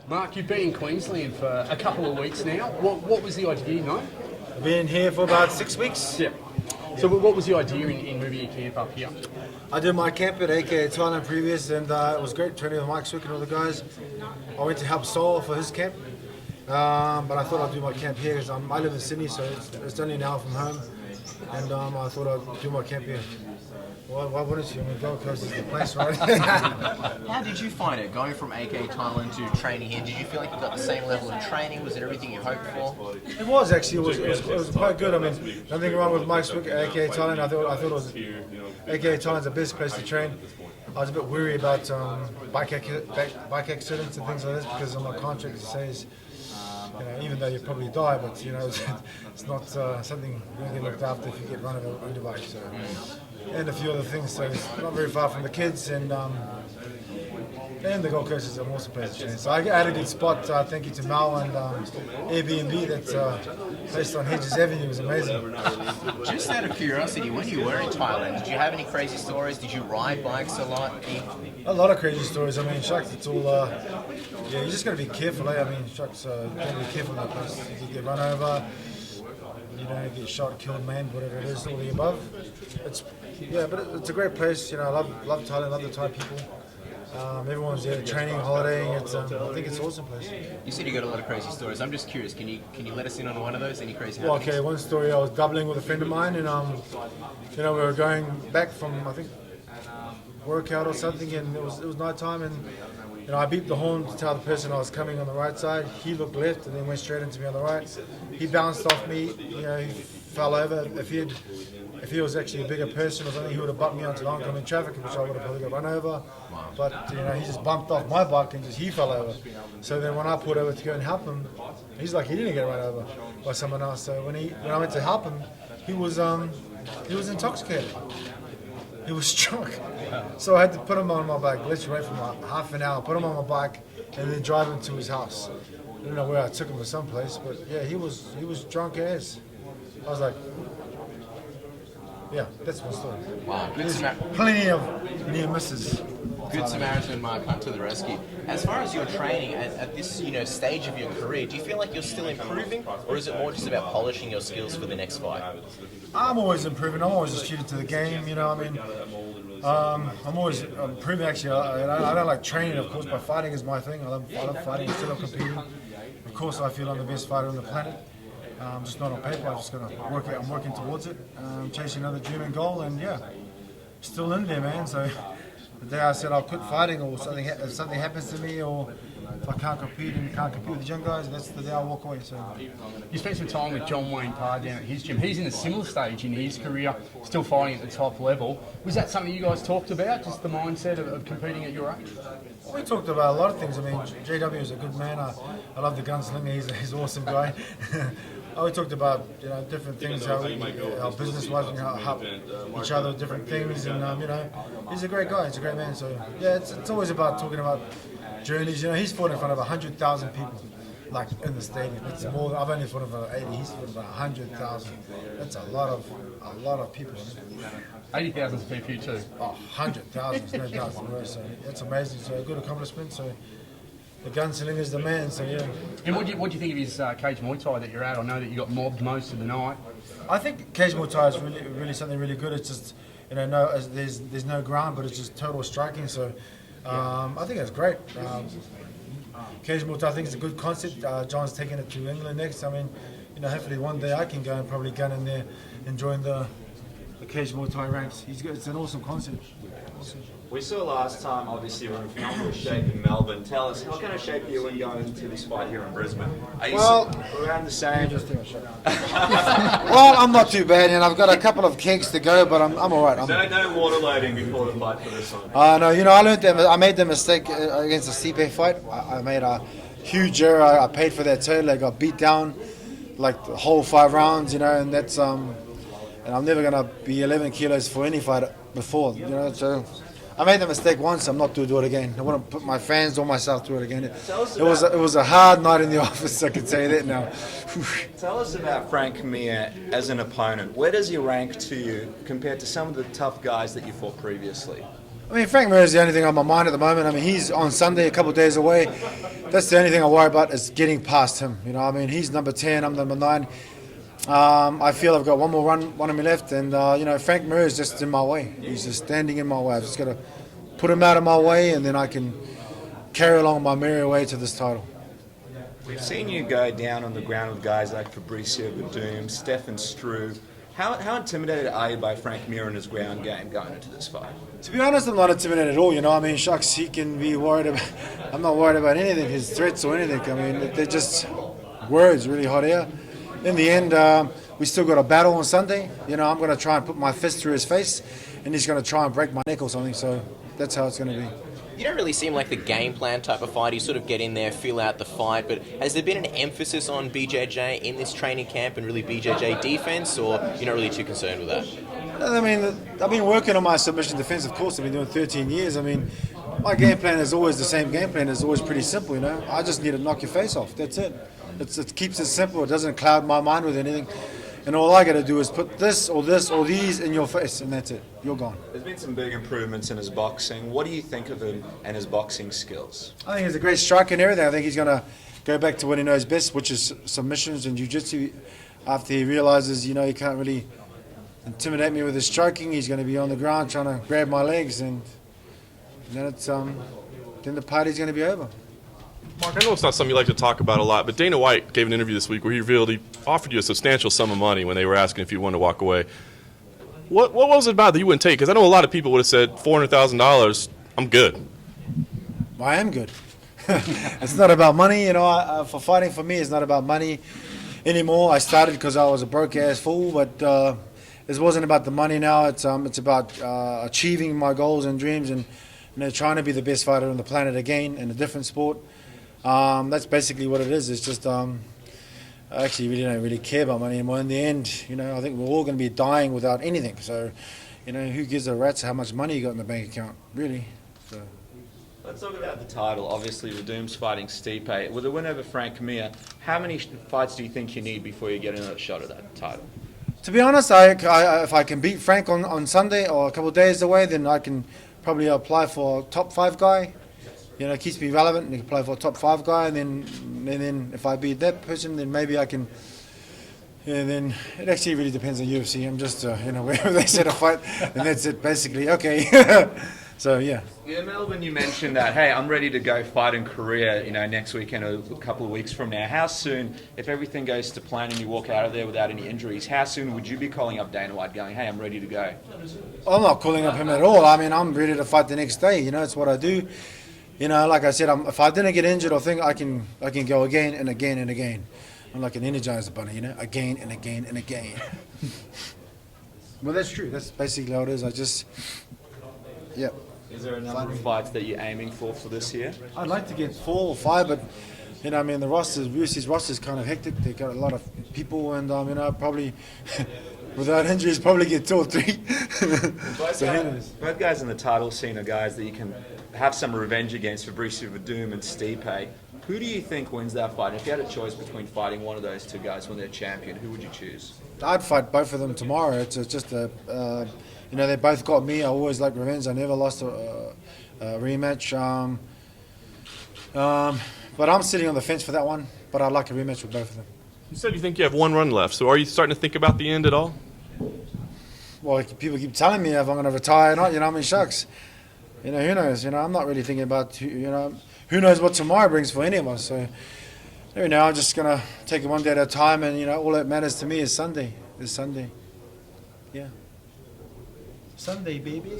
Mark, you've been in Queensland for a couple of weeks now. What was the idea, you know? I've been here for about 6 weeks. Yeah. So what was the idea in moving your camp up here? I did my camp at AK Thailand previous, and it was great training with Mike Swick and all the guys. I went to help Sol for his camp, but I thought I'd do my camp here because I live in Sydney, so it's only an hour from home, and I thought I'd do my camp here. Why wouldn't you? I mean, Gold Coast is the place, right? How did you find it, going from AK Thailand to training here? Did you feel like you got the same level of training? Was it everything you hoped for? It was actually. It was quite good. I mean, nothing wrong with Mike Swick at AK Thailand. I thought it was AK Thailand's the best place to train. I was a bit worried about bike accidents and things like this because on my contract it says, even though you probably die, but it's not something you're going to get looked after if you get run over on your bike. So. And a few other things, so it's not very far from the kids, and the Gold Coast is an awesome place to train. So I had a good spot, thank you to Mal and Airbnb that's placed on Hedges Avenue. It was amazing. Just out of curiosity, when you were in Thailand, did you have any crazy stories? Did you ride bikes a lot? A lot of crazy stories. I mean, shucks, it's all, you just got to be careful, eh? I mean, shucks, you got to be careful in that place. You get run over, get shot, killed, maimed, whatever it is, all the above. But it's a great place. I love Thailand, love the Thai people. Everyone's there training, holidaying. I think it's an awesome place. You said you got a lot of crazy stories. I'm just curious. Can you let us in on one of those? Any crazy happenings? Okay, one story. I was doubling with a friend of mine, and we were going back from workout or something, and it was night time, and I beeped the horn to tell the person I was coming on the right side. He looked left and then went straight into me on the right. He bounced off me. He fell over. If he was actually a bigger person or something, he would have bumped me onto the oncoming traffic, which I would have probably got run over. But he just bumped off my bike and he fell over. So then when I pulled over to go and help him, he's like he didn't get run over by someone else. So when I went to help him, he was intoxicated. He was drunk. So I had to put him on my bike, literally for half an hour, put him on my bike, and then drive him to his house. I don't know where I took him to someplace, but yeah, he was drunk as. I was like, yeah, that's my story. Wow, Plenty of near misses. Good Samaritan, Mark Hunt to the rescue. As far as your training at this stage of your career, do you feel like you're still improving, or is it more just about polishing your skills for the next fight? I'm always improving. I'm always a student to the game. I'm always improving. Actually, I don't like training, of course, but fighting is my thing. I love fighting instead of competing. Of course, I feel I'm the best fighter on the planet. Just not on paper. I'm just gonna work it. I'm working towards it. Chasing another dream and goal, and still in there, man. So the day I said I'll quit fighting, or something happens to me, or if I can't compete with the young guys, that's the day I walk away. So you spent some time with John Wayne Parr down at his gym. He's in a similar stage in his career, still fighting at the top level. Was that something you guys talked about, just the mindset of competing at your age? We talked about a lot of things. I mean, JW is a good man. I love the gunslinger. He's an awesome guy. We talked about different things, how business-wise and how help each other with different things, and he's a great guy. He's a great man. So yeah, it's always about talking about journeys. He's fought in front of 100,000 people, like in the stadium. It's more. I've only fought in front of 80. He's fought in front of 100,000. That's a lot of people. 80,000 is a fair few too. 100,000 is no doubt for the So that's amazing. So a good accomplishment. So. The gunslinger's the man, so yeah. And what do you think of his cage Muay Thai that you're at? I know that you got mobbed most of the night. I think cage Muay Thai is really something really good. It's just there's no ground, but it's just total striking. So I think that's great. Cage Muay Thai I think it's a good concept. John's taking it to England next. I mean, hopefully one day I can go and probably gun in there and join the cage Muay Thai ranks. It's an awesome concept. Awesome. We saw last time, obviously, you were in phenomenal shape in Melbourne. Tell us, what kind of shape are you in going into this fight here in Brisbane? Are you around the same? Well, I'm not too bad, and I've got a couple of kegs to go, but I'm all right. No water loading before the fight for this one? No, I learned that. I made the mistake against the CP fight. I made a huge error. I paid for that total. I got beat down like the whole 5 rounds, and that's and I'm never gonna be 11 kilos for any fight before, so. I made the mistake once. I'm not going to do it again. I wouldn't put my fans or myself through it again. It was a hard night in the office. I can tell you that now. Tell us about Frank Mir as an opponent. Where does he rank to you compared to some of the tough guys that you fought previously? I mean, Frank Mir is the only thing on my mind at the moment. I mean, he's on Sunday, a couple of days away. That's the only thing I worry about is getting past him. You know, I mean, he's number 10, I'm number 9. I feel I've got one more one of me left, and you know, Frank Mir is just in my way. He's just standing in my way. I've just got to put him out of my way, and then I can carry along my merry way to this title. We've seen you go down on the ground with guys like Fabricio Verdum, Stefan Struve. How intimidated are you by Frank Mir and his ground game going into this fight? To be honest, I'm not intimidated at all. You know, I mean, shucks, he can be worried about. I'm not worried about anything, his threats or anything. I mean, they're just words, really hot air. In the end, we still got a battle on Sunday. You know, I'm going to try and put my fist through his face, and he's going to try and break my neck or something. So that's how it's going to be. You don't really seem like the game plan type of fighter. You sort of get in there, feel out the fight, but has there been an emphasis on BJJ in this training camp and really BJJ defense, or you're not really too concerned with that? I mean, I've been working on my submission defense, of course. I've been doing 13 years. I mean, my game plan is always the same game plan. It's always pretty simple, you know. I just need to knock your face off. That's it. It keeps it simple. It doesn't cloud my mind with anything. And all I got to do is put this or these in your face, and that's it. You're gone. There's been some big improvements in his boxing. What do you think of him and his boxing skills? I think he's a great striker and everything. I think he's going to go back to what he knows best, which is submissions and jiu-jitsu. After he realizes, you know, he can't really intimidate me with his striking, he's going to be on the ground trying to grab my legs, and then then the party's going to be over. Mark, I know it's not something you like to talk about a lot, but Dana White gave an interview this week where he revealed he offered you a substantial sum of money when they were asking if you wanted to walk away. What was it about that you wouldn't take? Because I know a lot of people would have said $400,000, I'm good. I am good. It's not about money, you know. For fighting, for me, it's not about money anymore. I started because I was a broke-ass fool, but it wasn't about the money now. It's about achieving my goals and dreams, and you know, trying to be the best fighter on the planet again in a different sport. That's basically what it is. It's just I actually really don't really care about money anymore. In the end, you know, I think we're all going to be dying without anything. So, you know, who gives a rat's how much money you got in the bank account, really? So. Let's talk about the title. Obviously, Verdum's fighting Stipe. With a win over Frank Mir, how many fights do you think you need before you get another shot at that title? To be honest, if I can beat Frank on Sunday or a couple of days away, then I can probably apply for a top 5 guy. You know, it keeps me relevant, and you can apply for a top 5 guy, and then if I beat that person, then maybe I can. Yeah, then it actually really depends on UFC. I'm just, you know, wherever they set a fight, and that's it, basically. Okay. So, yeah. Yeah, Melvin, you mentioned that, hey, I'm ready to go fight in Korea, you know, next weekend or a couple of weeks from now. How soon, if everything goes to plan and you walk out of there without any injuries, how soon would you be calling up Dana White going, hey, I'm ready to go? I'm not calling up him at all. I mean, I'm ready to fight the next day. You know, it's what I do. You know, like I said, if I didn't get injured, I think I can go again and again and again. I'm like an Energizer bunny, you know, again and again and again. Well, that's true. That's basically how it is. Yeah. Is there a number of fights that you're aiming for this year? I'd like to get 4 or 5, but you know, I mean, UFC's roster is kind of hectic. They got a lot of people, and you know, probably without injuries, probably get 2 or 3. Both guys in the title scene are guys that you can have some revenge against, Fabricio Verdum and Stipe. Who do you think wins that fight? If you had a choice between fighting one of those 2 guys when they're champion, who would you choose? I'd fight both of them tomorrow. It's just you know, they both got me. I always like revenge. I never lost a rematch. But I'm sitting on the fence for that one. But I'd like a rematch with both of them. You said you think you have 1 run left, so are you starting to think about the end at all? Well, people keep telling me if I'm going to retire or not. You know, I mean, shucks. You know, who knows? You know, I'm not really thinking about, who knows what tomorrow brings for any of us. So, every now I'm just going to take it one day at a time, and, you know, all that matters to me is Sunday. This Sunday. Yeah. Sunday, baby.